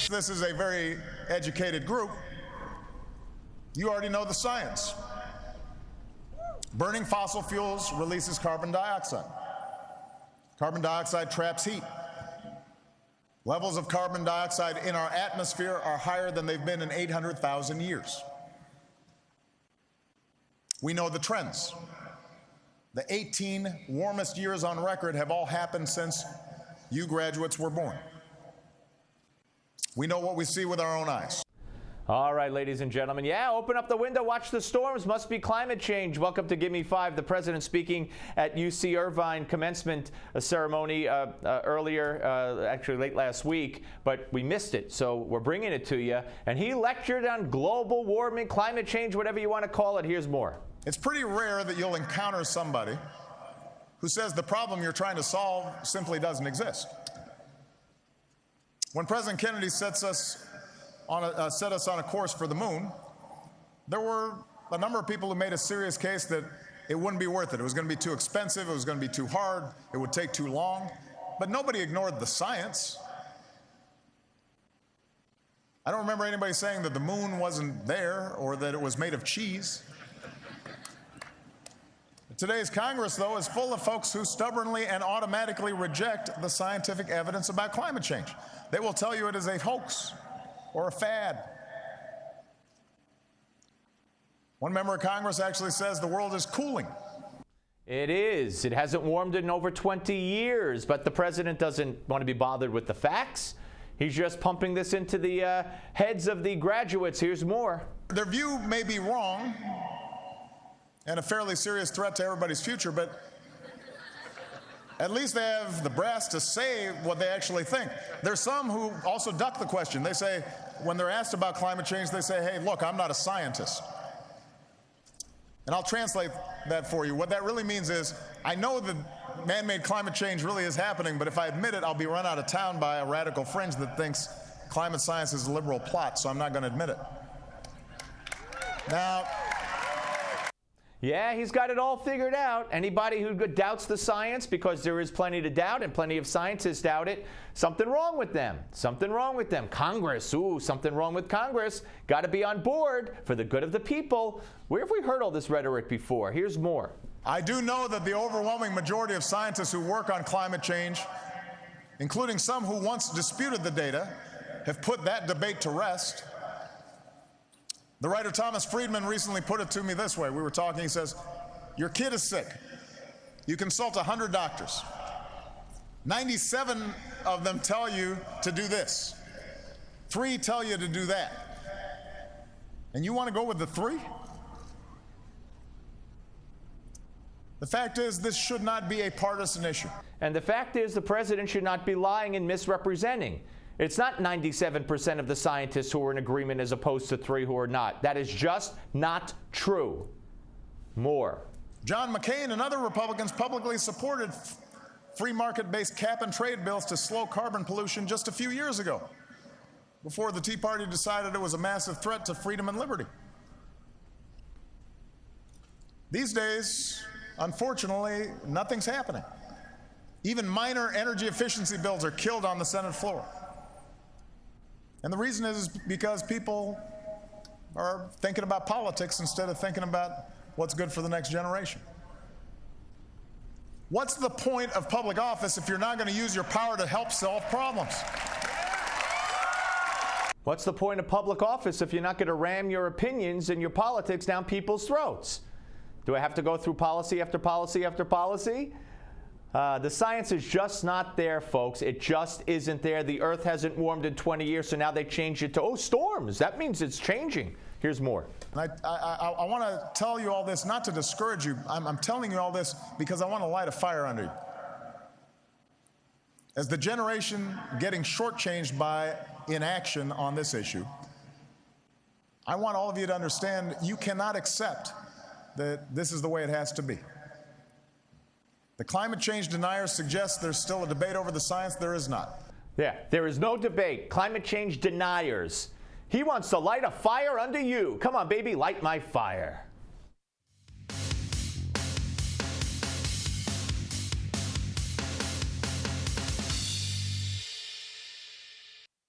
This is a very educated group. You already know the science. Burning fossil fuels releases carbon dioxide. Carbon dioxide traps heat. Levels of carbon dioxide in our atmosphere are higher than they've been in 800,000 years. We know the trends. The 18 warmest years on record have all happened since you graduates were born. We know what we see with our own eyes. All right, ladies and gentlemen. Yeah, open up the window, watch the storms. Must be climate change. Welcome to Give Me Five. The president speaking at UC Irvine commencement ceremony earlier, actually late last week, but we missed it, so we're bringing it to you. And he lectured on global warming, climate change, whatever you want to call it. Here's more. It's pretty rare that you'll encounter somebody who says the problem you're trying to solve simply doesn't exist. When President Kennedy set us on a course for the moon, there were a number of people who made a serious case that it wouldn't be worth it. It was going to be too expensive, it was going to be too hard, it would take too long. But nobody ignored the science. I don't remember anybody saying that the moon wasn't there or that it was made of cheese. Today's Congress, though, is full of folks who stubbornly and automatically reject the scientific evidence about climate change. They will tell you it is a hoax or a fad. One member of Congress actually says the world is cooling. It is. It hasn't warmed in over 20 years, but the president doesn't want to be bothered with the facts. He's just pumping this into the heads of the graduates. Here's more. Their view may be wrong and a fairly serious threat to everybody's future, but at least they have the brass to say what they actually think. There's some who also duck the question. They say, when they're asked about climate change, they say, hey, look, I'm not a scientist. And I'll translate that for you. What that really means is, I know that man-made climate change really is happening, but if I admit it, I'll be run out of town by a radical fringe that thinks climate science is a liberal plot, so I'm not going to admit it. Now, yeah, he's got it all figured out. Anybody who doubts the science, because there is plenty to doubt and plenty of scientists doubt it, something wrong with them. Something wrong with them. Congress, ooh, something wrong with Congress. Got to be on board for the good of the people. Where have we heard all this rhetoric before? Here's more. I do know that the overwhelming majority of scientists who work on climate change, including some who once disputed the data, have put that debate to rest. The writer Thomas Friedman recently put it to me this way. We were talking, he says, your kid is sick. You consult 100 doctors. 97 of them tell you to do this. 3 tell you to do that. And you want to go with the 3? The fact is, this should not be a partisan issue. And the fact is, the president should not be lying and misrepresenting. It's not 97% of the scientists who are in agreement as opposed to 3 who are not. That is just not true. More. John McCain and other Republicans publicly supported free market-based cap-and-trade bills to slow carbon pollution just a few years ago, before the Tea Party decided it was a massive threat to freedom and liberty. These days, unfortunately, nothing's happening. Even minor energy efficiency bills are killed on the Senate floor. And the reason is because people are thinking about politics instead of thinking about what's good for the next generation. What's the point of public office if you're not going to use your power to help solve problems? What's the point of public office if you're not going to ram your opinions and your politics down people's throats? Do I have to go through policy after policy after policy? The science is just not there, folks. It just isn't there. The Earth hasn't warmed in 20 years, so now they changed it to, oh, storms. That means it's changing. Here's more. I want to tell you all this, not to discourage you. I'm telling you all this because I want to light a fire under you. As the generation getting shortchanged by inaction on this issue, I want all of you to understand you cannot accept that this is the way it has to be. The climate change deniers suggest there's still a debate over the science. There is not. Yeah, there is no debate. Climate change deniers. He wants to light a fire under you. Come on, baby, light my fire.